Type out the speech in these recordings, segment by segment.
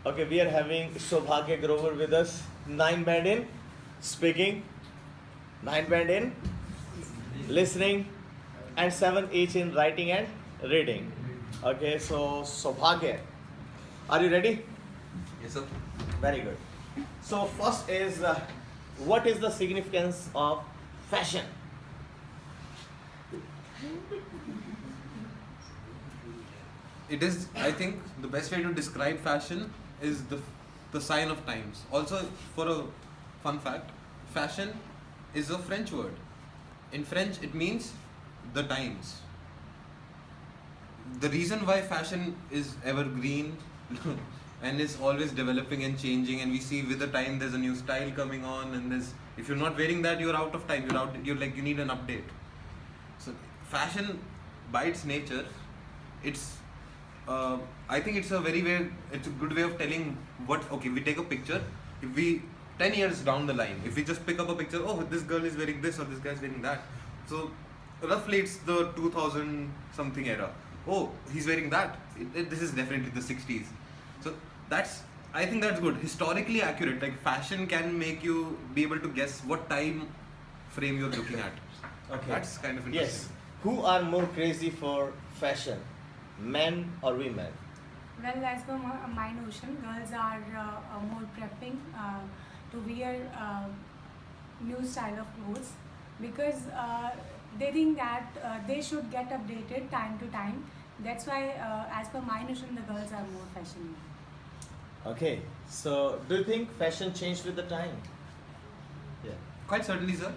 Okay, we are having Sobhagya Grover with us. 9 band in speaking, 9 band in listening, and 7 each in writing and reading. Okay, so Sobhagya, are you ready? Yes, sir. Very good. So first is what is the significance of fashion? It is, I think, the best way to describe fashion is the sign of times. Also, for a fun fact, fashion is a French word. In French, it means the times. The reason why fashion is evergreen and is always developing and changing, and we see with the time there's a new style coming on, and there's, if you're not wearing that, you're out of time. You need an update. So fashion, by its nature, it's I think it's a good way of telling what. Okay, we take a picture. If we 10 years down the line, if we just pick up a picture, oh, this girl is wearing this or this guy is wearing that. So roughly it's the 2000 something era. Oh, he's wearing that. This is definitely the 60s. So I think that's good. Historically accurate. Like fashion can make you be able to guess what time frame you're looking at. Okay. That's kind of interesting. Yes. Who are more crazy for fashion, men or women? Well, as per my notion, girls are more preferring to wear new style of clothes because they think that they should get updated time to time. That's why, as per my notion, the girls are more fashionable. Okay. So do you think fashion changed with the time? Yeah. Quite certainly, sir.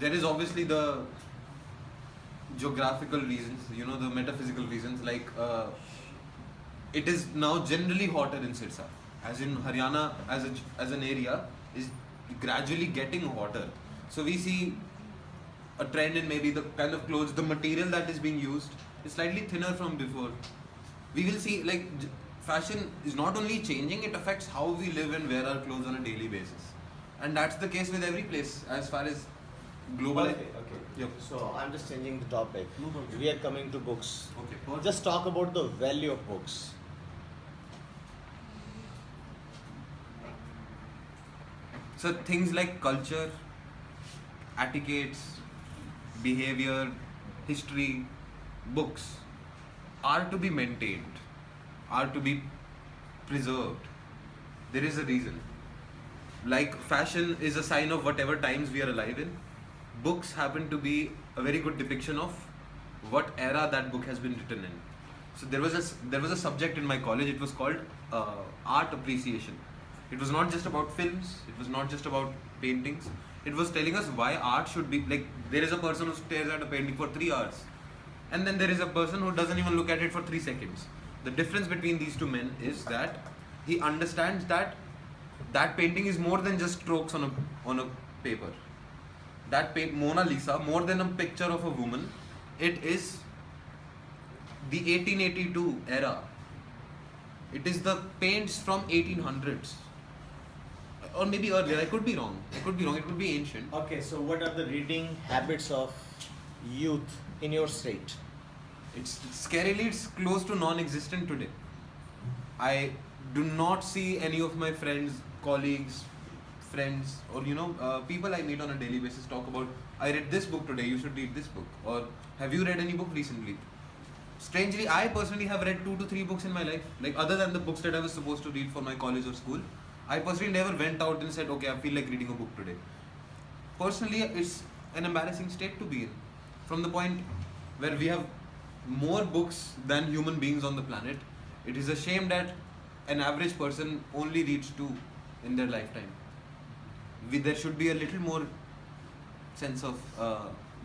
There is obviously the geographical reasons, the metaphysical reasons. Like it is now generally hotter in Sirsa, as in Haryana as an area is gradually getting hotter. So we see a trend in maybe the kind of clothes, the material that is being used is slightly thinner from before. We will see fashion is not only changing; it affects how we live and wear our clothes on a daily basis, and that's the case with every place as far as global. Okay. Yep. So I'm just changing the topic. No problem. We are coming to books. Okay. Just talk about the value of books. So things like culture, etiquettes, behavior, history, books are to be maintained, are to be preserved. There is a reason. Like fashion is a sign of whatever times we are alive in. Books happen to be a very good depiction of what era that book has been written in. So there was a subject in my college. It was called art appreciation. It was not just about films. It was not just about paintings. It was telling us why art should be like. There is a person who stares at a painting for 3 hours, and then there is a person who doesn't even look at it for 3 seconds. The difference between these two men is that he understands that painting is more than just strokes on a paper. Mona Lisa, more than a picture of a woman, it is the 1882 era. It is the paints from 1800s. Or maybe earlier, I could be wrong. It could be ancient. Okay, so what are the reading habits of youth in your state? It's scarily, it's close to non-existent today. I do not see any of my friends, colleagues, friends, or people I meet on a daily basis talk about, I read this book today, you should read this book, or have you read any book recently? Strangely, I personally have read 2 to 3 books in my life. Like other than the books that I was supposed to read for my college or school, I personally never went out and said, okay, I feel like reading a book today. Personally, it's an embarrassing state to be in. From the point where we have more books than human beings on the planet, it is a shame that an average person only reads 2 in their lifetime. There should be a little more sense of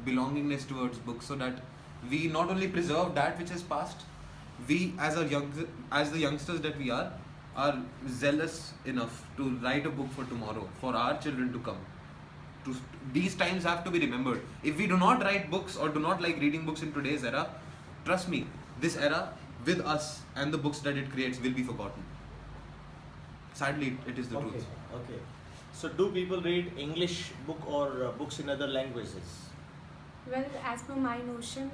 belongingness towards books, so that we not only preserve that which is past, we as the youngsters that we are zealous enough to write a book for tomorrow, for our children to come. These times have to be remembered. If we do not write books or do not like reading books in today's era, trust me, this era with us and the books that it creates will be forgotten. Sadly, it is the truth. Okay. So do people read English book or books in other languages? Well, as per my notion,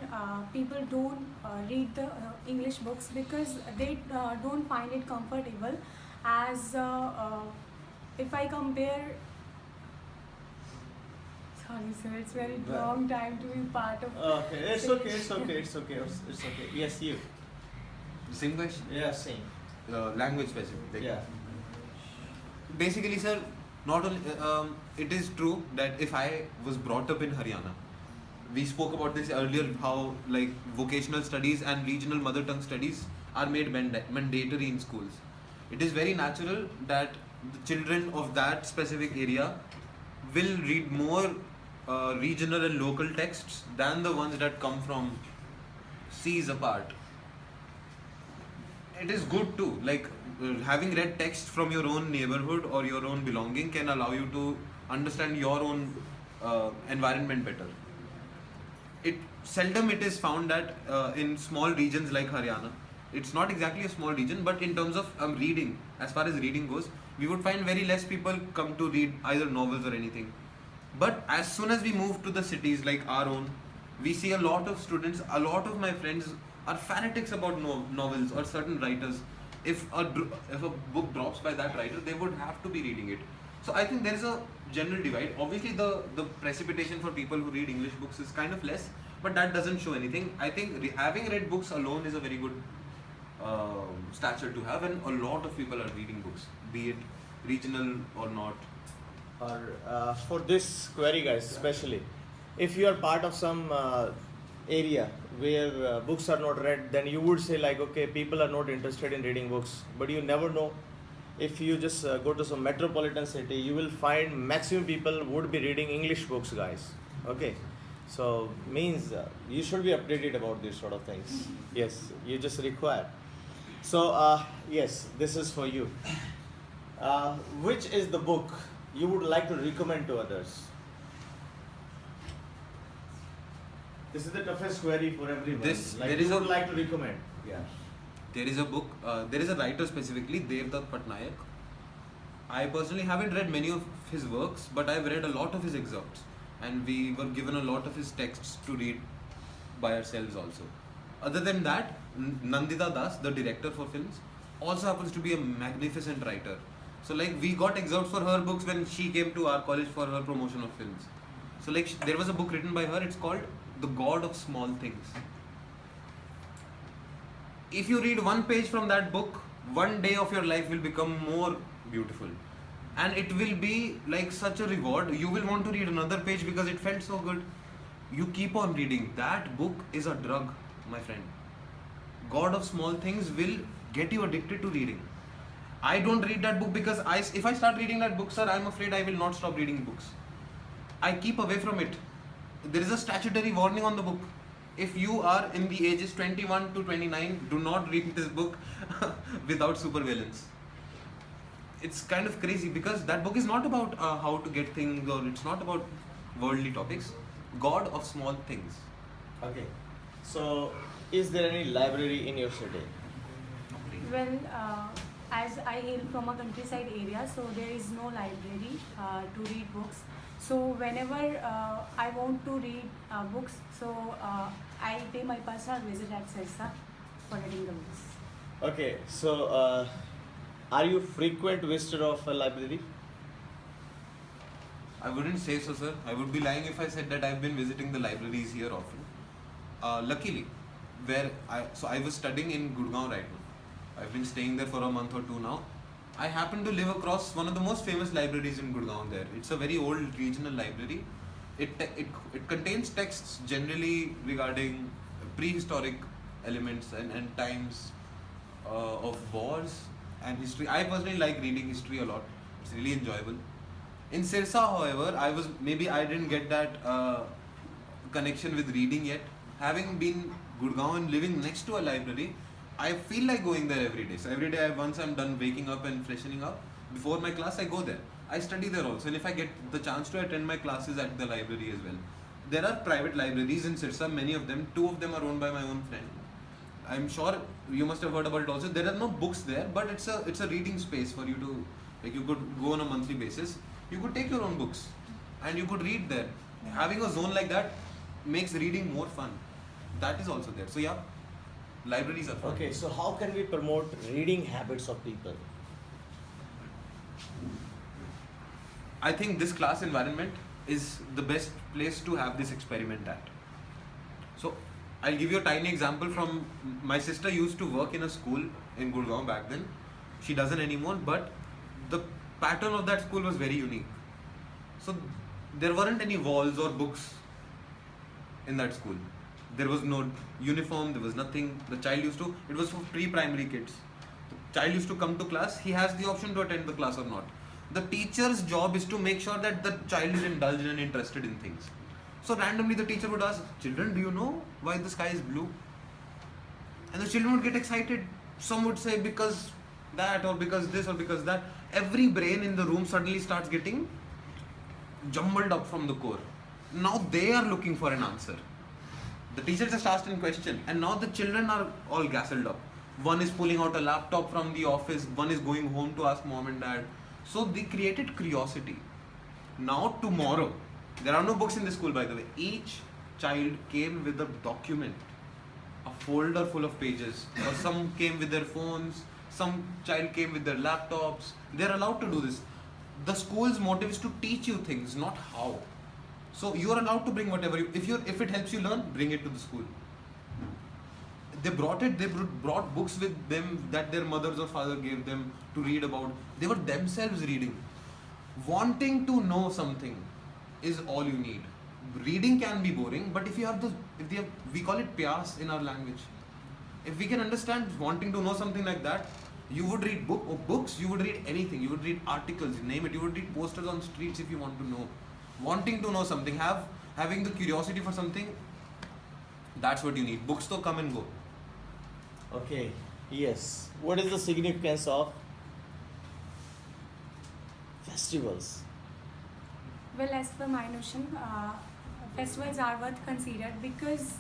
people don't read the English books because they don't find it comfortable. As if I compare, sorry sir, it's very Well- long time to be part of. Okay, it's English. okay, it's okay, it's okay, it's okay. Yes, you. Same question. Yeah, same. Language specific. Like, Yeah. Basically, sir, not only it is true that if I was brought up in Haryana, we spoke about this earlier, how like vocational studies and regional mother tongue studies are made mandatory in schools. It is very natural that the children of that specific area will read more regional and local texts than the ones that come from seas apart. It is good too. Like having read text from your own neighborhood or your own belonging can allow you to understand your own environment better. It seldom it is found that in small regions like Haryana, it's not exactly a small region, but in terms of reading, as far as reading goes, we would find very less people come to read either novels or anything. But as soon as we move to the cities like our own, we see a lot of students, a lot of my friends are fanatics about novels or certain writers. If a book drops by that writer, they would have to be reading it. So I think there is a general divide. Obviously, the precipitation for people who read English books is kind of less, but that doesn't show anything. I think having read books alone is a very good stature to have, and a lot of people are reading books, be it regional or not. Or for this query, guys, especially, if you are part of some area where books are not read, then you would say like, okay, people are not interested in reading books. But you never know. If you just go to some metropolitan city, you will find maximum people would be reading English books, guys. Okay, so means you should be updated about these sort of things. Yes, you just require. So yes, this is for you. Which is the book you would like to recommend to others? This is the toughest query for everyone. Like there you is would a- like to recommend. Yeah. There is a book, there is a writer specifically, Devdutt Patnaik. I personally haven't read many of his works, but I've read a lot of his excerpts, and we were given a lot of his texts to read by ourselves also. Other than that, Nandita Das, the director for films, also happens to be a magnificent writer. So like we got excerpts for her books when she came to our college for her promotion of films. So like there was a book written by her, it's called The God of Small Things. If you read one page from that book, one day of your life will become more beautiful. And it will be like such a reward. You will want to read another page because it felt so good. You keep on reading. That book is a drug, my friend. God of Small Things will get you addicted to reading. I don't read that book because if I start reading that book, sir, I'm afraid I will not stop reading books. I keep away from it. There is a statutory warning on the book. If you are in the ages 21 to 29, do not read this book without supervillains. It's kind of crazy because that book is not about how to get things, or it's not about worldly topics. God of Small Things. Okay. So, is there any library in your city? Well, as I hail from a countryside area, so there is no library to read books. So whenever I want to read books, so I pay my personal visit at Sirsa for reading the books. Okay. So, are you frequent visitor of a library? I wouldn't say so, sir. I would be lying if I said that I've been visiting the libraries here often. Luckily, I was studying in Gurgaon right now. I've been staying there for a month or two now. I happened to live across one of the most famous libraries in Gurgaon there. It's a very old regional library. It contains texts generally regarding prehistoric elements and times of wars and history. I personally like reading history a lot. It's really enjoyable. In Sirsa, however, I didn't get that connection with reading yet. Having been Gurgaon and living next to a library, I feel like going there every day. So every day, once I'm done waking up and freshening up, before my class, I go there. I study there also. And if I get the chance to attend my classes at the library as well. There are private libraries in Sirsa, many of them. 2 of them are owned by my own friend. I'm sure you must have heard about it also. There are no books there, but it's a reading space for you to, like, you could go on a monthly basis. You could take your own books and you could read there. Having a zone like that makes reading more fun. That is also there. So yeah, libraries are fun. Okay, so how can we promote reading habits of people? I think this class environment is the best place to have this experiment at. So I'll give you a tiny example from my sister used to work in a school in Gurgaon back then. She doesn't anymore, but the pattern of that school was very unique. So there weren't any walls or books in that school. There was no uniform, there was nothing. The child used to, it was for pre-primary kids. The child used to come to class, he has the option to attend the class or not. The teacher's job is to make sure that the child is indulged and interested in things. So randomly the teacher would ask, children, do you know why the sky is blue? And the children would get excited. Some would say because that or because this or because that. Every brain in the room suddenly starts getting jumbled up from the core. Now they are looking for an answer. The teacher just asked a question and now the children are all gassled up. One is pulling out a laptop from the office, one is going home to ask mom and dad. So they created curiosity. Now tomorrow, there are no books in the school by the way. Each child came with a document, a folder full of pages. Or some came with their phones, some child came with their laptops. They're allowed to do this. The school's motive is to teach you things, not how. So you are allowed to bring whatever you, if it helps you learn, bring it to the school. They brought books with them that their mothers or father gave them to read about. They were themselves reading. Wanting to know something is all you need. Reading can be boring, but if you have we call it pyas in our language. If we can understand wanting to know something like that, you would read books, you would read anything, you would read articles, name it, you would read posters on streets if you want to know. Wanting to know something, having the curiosity for something, that's what you need. Books though come and go. Okay, yes. What is the significance of festivals? Well, as per my notion, festivals are worth considered because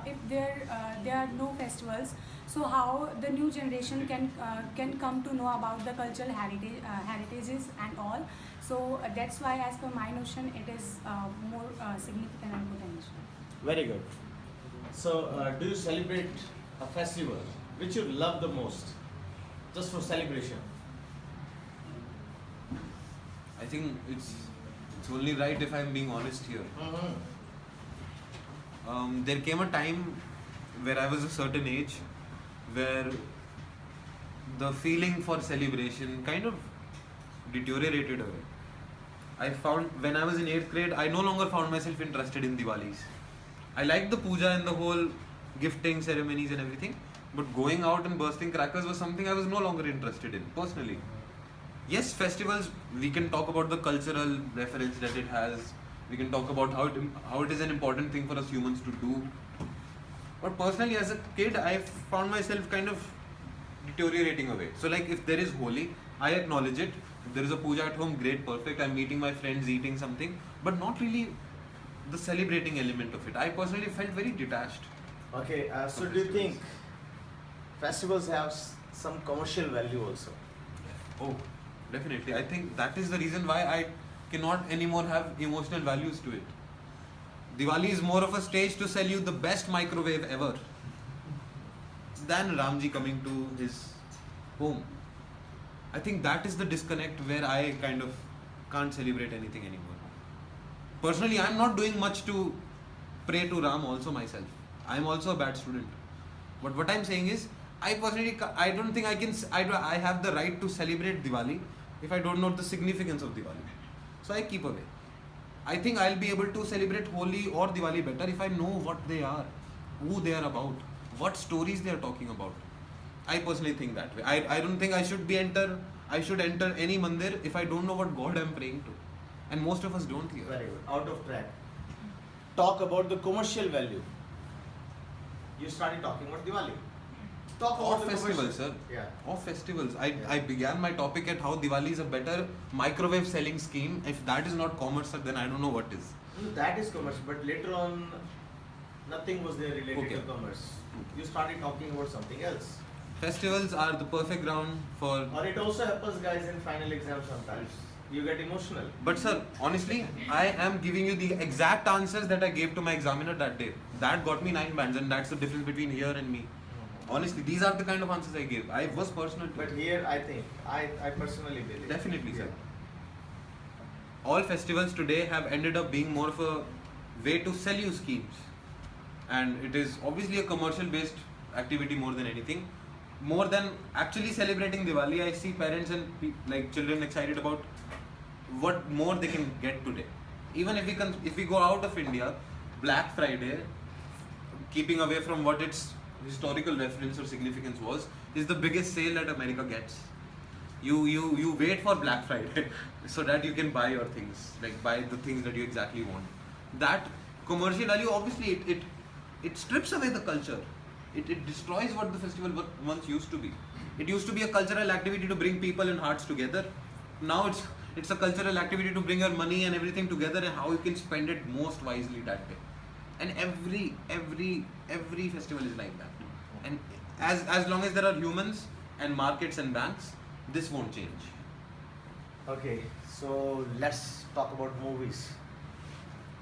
if there are no festivals, so how the new generation can come to know about the cultural heritages and all. So that's why, as per my notion, it is more significant and potential. Very good. So, do you celebrate a festival which you love the most, just for celebration? I think it's only right if I'm being honest here. There came a time where I was a certain age where the feeling for celebration kind of deteriorated away. I found when I was in 8th grade, I no longer found myself interested in Diwalis. I liked the puja and the whole gifting ceremonies and everything, but going out and bursting crackers was something I was no longer interested in personally. Yes, festivals, we can talk about the cultural reference that it has. We can talk about how it is an important thing for us humans to do. But personally, as a kid, I found myself kind of deteriorating away. So like if there is Holi, I acknowledge it. If there is a puja at home, great, perfect. I'm meeting my friends, eating something, but not really the celebrating element of it. I personally felt very detached. Okay, so do you think festivals have some commercial value also? Oh, definitely. I think that is the reason why I cannot anymore have emotional values to it. Diwali is more of a stage to sell you the best microwave ever than Ramji coming to his home. I think that is the disconnect where I kind of can't celebrate anything anymore. Personally, I'm not doing much to pray to Ram also myself. I'm also a bad student. But what I'm saying is, I personally, I don't think I have the right to celebrate Diwali if I don't know the significance of Diwali. So I keep away. I think I'll be able to celebrate Holi or Diwali better if I know what they are, who they are about, what stories they are talking about. I personally think that way. I don't think I should enter any mandir if I don't know what God I'm praying to. And most of us don't here. Very good. Out of track. Talk about the commercial value. You started talking about Diwali. Talk about Of the festivals, commercial. sir. Yeah. Of festivals. I began my topic at how Diwali is a better microwave selling scheme. If that is not commerce, sir, then I don't know what is. No, that is commerce, but later on, nothing was there related Okay. to commerce. You started talking about something else. Festivals are the perfect ground for... Or it also happens, guys, in final exam sometimes. You get emotional. But sir, honestly, I am giving you the exact answers that I gave to my examiner that day. That got me 9 bands, and that's the difference between here and me. Honestly, these are the kind of answers I gave. I was personal to But it. here, I think, I personally believe. Definitely, sir. Yeah. All festivals today have ended up being more of a way to sell you schemes. And it is obviously a commercial based activity more than anything. More than actually celebrating Diwali, I see parents and like children excited about what more they can get today. Even if we go out of India, Black Friday, keeping away from what its historical reference or significance was, is the biggest sale that America gets. You wait for Black Friday so that you can buy your things, like buy the things that you exactly want. That commercial value, obviously, it strips away the culture. It destroys what the festival once used to be. It used to be a cultural activity to bring people and hearts together. Now it's a cultural activity to bring your money and everything together and how you can spend it most wisely that day. And every festival is like that. And as long as there are humans and markets and banks, this won't change. Okay, so let's talk about movies.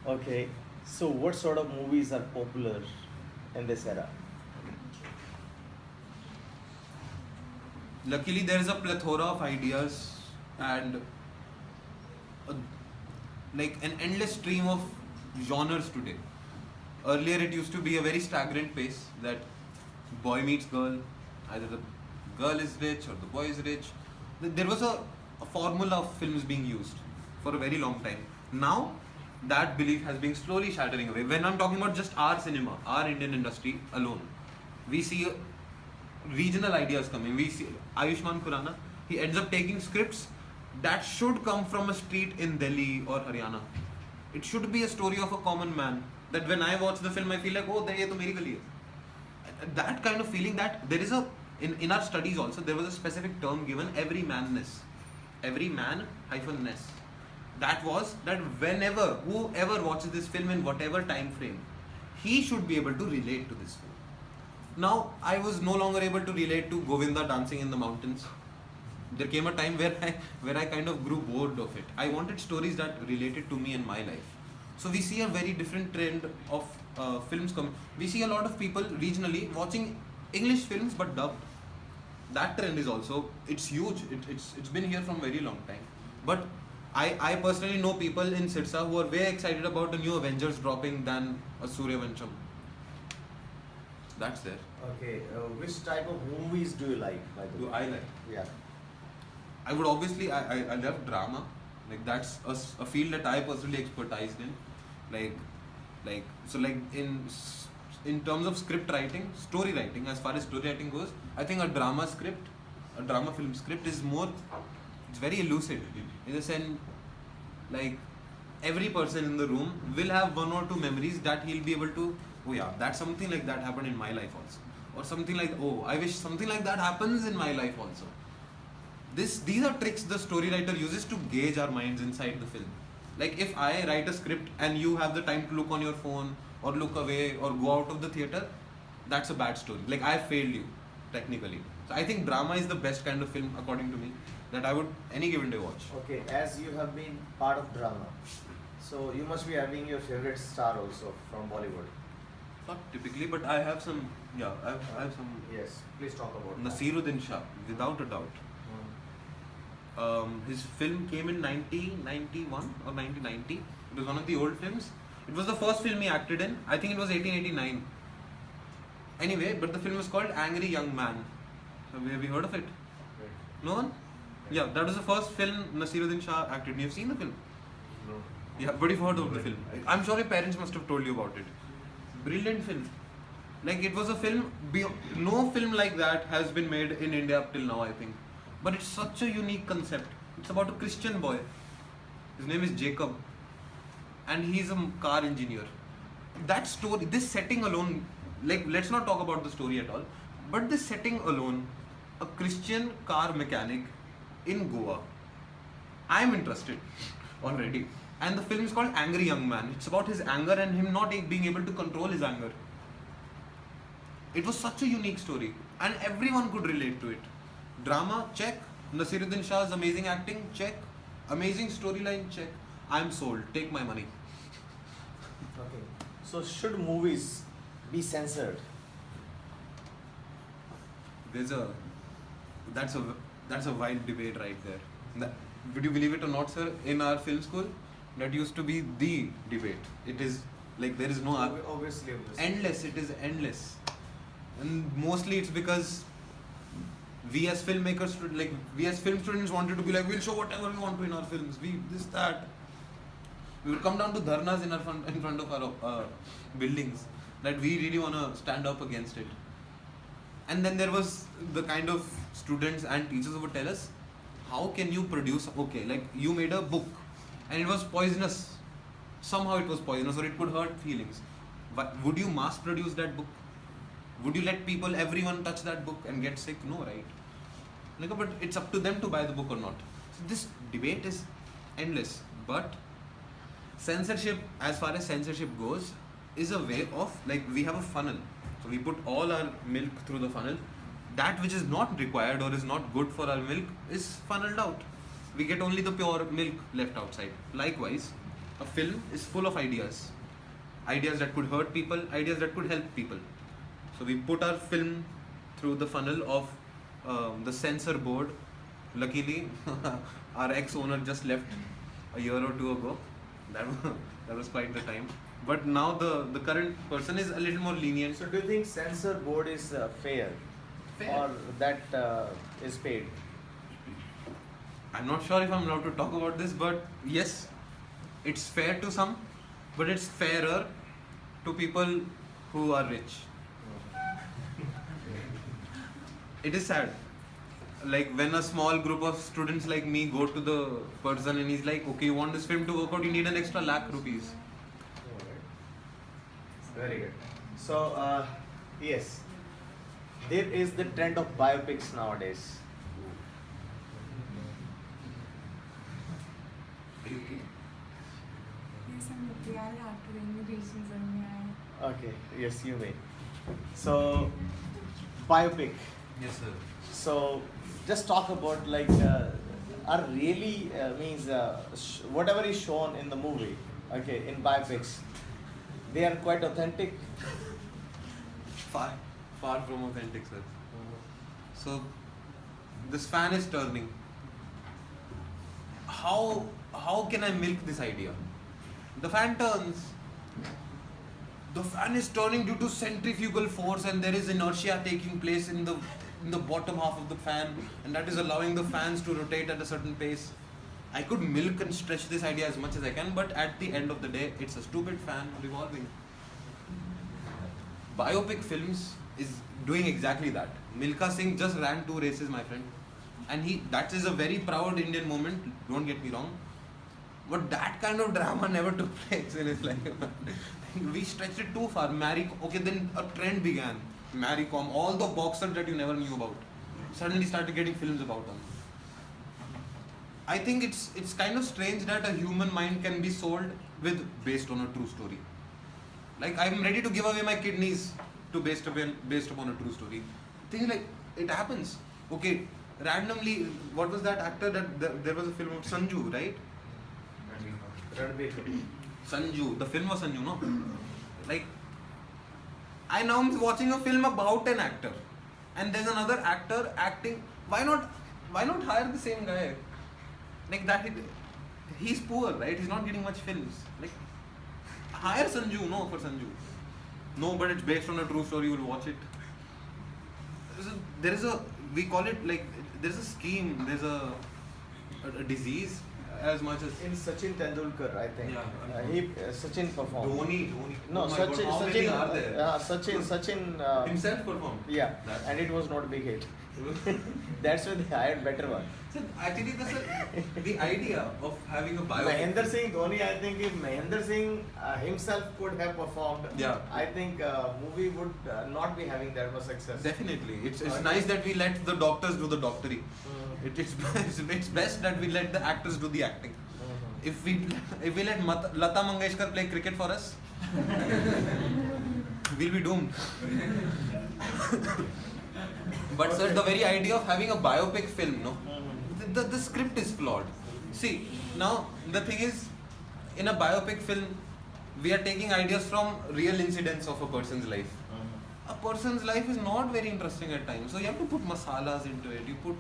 Okay, so what sort of movies are popular in this era? Luckily, there is a plethora of ideas and a, like an endless stream of genres today. Earlier, it used to be a very stagnant pace that boy meets girl, either the girl is rich or the boy is rich. There was a formula of films being used for a very long time. Now, that belief has been slowly shattering away. When I'm talking about just our cinema, our Indian industry alone, we see regional ideas coming. We see Ayushmann Khurrana, he ends up taking scripts that should come from a street in Delhi or Haryana. It should be a story of a common man. That when I watch the film, I feel like, oh, ye to meri gali hai. That kind of feeling, that there is in our studies also, there was a specific term given, every manness. Every man hyphen ness. That was that whenever, whoever watches this film in whatever time frame, he should be able to relate to this film. Now, I was no longer able to relate to Govinda dancing in the mountains. There came a time where I kind of grew bored of it. I wanted stories that related to me and my life. So we see a very different trend of films coming. We see a lot of people regionally watching English films but dubbed. That trend is also, it's huge. It's been here from a very long time. But I personally know people in Sirsa who are way excited about the new Avengers dropping than a Suryavansham. That's there. Okay, which type of movies do you like, by the Do way? I like? Yeah. I would obviously, I love drama. Like that's a field that I personally expertised in. Like in terms of script writing, story writing, as far as story writing goes, I think a drama film script is more, it's very elusive. In the sense, like every person in the room will have one or two memories that he'll be able to, oh yeah, that's something like that happened in my life also. Or something like, oh, I wish something like that happens in my life also. These are tricks the story writer uses to gauge our minds inside the film. Like if I write a script and you have the time to look on your phone or look away or go out of the theatre, that's a bad story. Like I failed you, technically. So I think drama is the best kind of film, according to me, that I would any given day watch. Okay, as you have been part of drama, so you must be having your favorite star also from Bollywood. Not typically, but I have some, yeah, I have some. Yes, please talk about that. Nasiruddin Shah, without a doubt. His film came in 1991 or 1990. It was one of the old films. It was the first film he acted in. I think it was 1889. Anyway, but the film was called Angry Young Man. Have you heard of it? No one? Yeah, that was the first film Nasiruddin Shah acted in. You've seen the film? No. Yeah, but you've heard of the film. I'm sure your parents must have told you about it. Brilliant film. Like it was a film, no film like that has been made in India up till now, I think. But it's such a unique concept. It's about a Christian boy. His name is Jacob. And he's a car engineer. That story, this setting alone, like let's not talk about the story at all. But this setting alone, a Christian car mechanic in Goa. I'm interested already. And the film is called Angry Young Man. It's about his anger and him not being able to control his anger. It was such a unique story. And everyone could relate to it. Drama, check. Nasiruddin Shah's amazing acting, check. amazing storyline, check. I'm sold. Take my money. Okay. So should movies be censored? There's a that's a wild debate right there. Would you believe it or not, sir? In our film school, that used to be the debate. It is like there is no Obviously. endless. It is endless, and mostly it's because we as filmmakers, we as film students wanted to be like, we'll show whatever we want to in our films. We this that. We would come down to dharnas in front of our buildings that we really want to stand up against it. And then there was the kind of students and teachers who would tell us, how can you produce, okay, like you made a book and it was poisonous. Somehow it was poisonous or it could hurt feelings. But would you mass produce that book? Would you let everyone touch that book and get sick? No, right? Like, but it's up to them to buy the book or not. So this debate is endless. But censorship, as far as censorship goes, is a way of, like, we have a funnel. So we put all our milk through the funnel. That which is not required or is not good for our milk is funneled out. We get only the pure milk left outside. Likewise, a film is full of ideas. Ideas that could hurt people, ideas that could help people. So we put our film through the funnel of the censor board. Luckily, our ex-owner just left a year or two ago. That was quite the time. But now the current person is a little more lenient. So do you think censor board is fair? Or that is paid? I'm not sure if I'm allowed to talk about this, but yes, it's fair to some, but it's fairer to people who are rich. It is sad. Like when a small group of students like me go to the person and he's like, okay, you want this film to work out, you need an extra lakh rupees. Very good. So, yes, there is the trend of biopics nowadays. Yes, I'm okay. I'll have to bring the patients on me. Okay, yes, you may. So, biopic. Yes, sir. So, just talk about like, are really means whatever is shown in the movie, okay, in biopics, they are quite authentic. Far from authentic, sir. So this fan is turning. How can I milk this idea? The fan turns. The fan is turning due to centrifugal force, and there is inertia taking place in the bottom half of the fan, and that is allowing the fans to rotate at a certain pace. I could milk and stretch this idea as much as I can, but at the end of the day, it's a stupid fan revolving. Biopic films is doing exactly that. Milkha Singh just ran 2 races, my friend, and that is a very proud Indian moment. Don't get me wrong, but that kind of drama never took place in his life. We stretched it too far. Then a trend began. Mary Kom, all the boxers that you never knew about, suddenly started getting films about them. I think it's kind of strange that a human mind can be sold based on a true story. Like, I'm ready to give away my kidneys to based upon a true story. Things like it happens. Okay, randomly, what was that actor that there was a film of Sanju, right? Sanju. The film was Sanju, no? Like, I now am watching a film about an actor, and there's another actor acting. Why not hire the same guy? Like that, he's poor, right? He's not getting much films. Like, hire Sanju, no, for Sanju. No, but it's based on a true story, you will watch it. We call it like, there's a scheme, there's a disease as much as... In Sachin Tendulkar, I think. Yeah. Sachin performed. Dhoni. No, Oh my God, how many are there? Sachin. Himself performed. Yeah, and it was not a big hit. That's why they hired better one. So actually, the idea of having a biopic. Mahendra Singh Dhoni, I think if Mahendra Singh himself could have performed, Yeah. I think movie would not be having that much success. Definitely, it's nice that we let the doctors do the doctory. It's best that we let the actors do the acting. If we let Lata Mangeshkar play cricket for us, we'll be doomed. But sir, the very idea of having a biopic film, no, the script is flawed. See, now the thing is, in a biopic film, we are taking ideas from real incidents of a person's life. A person's life is not very interesting at times, so you have to put masalas into it. You put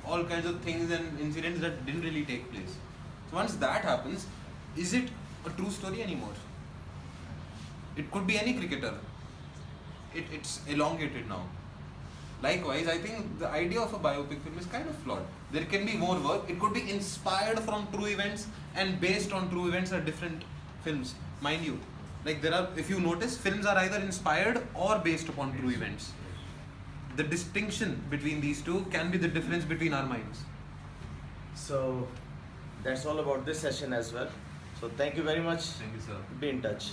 all kinds of things and incidents that didn't really take place. So once that happens, is it a true story anymore? It could be any cricketer. It's elongated now. Likewise, I think the idea of a biopic film is kind of flawed. There can be more work. It could be inspired from true events and based on true events are different films, mind you. Like there are, if you notice, films are either inspired or based upon true events. The distinction between these two can be the difference between our minds. So that's all about this session as well. So thank you very much. Thank you, sir. Be in touch.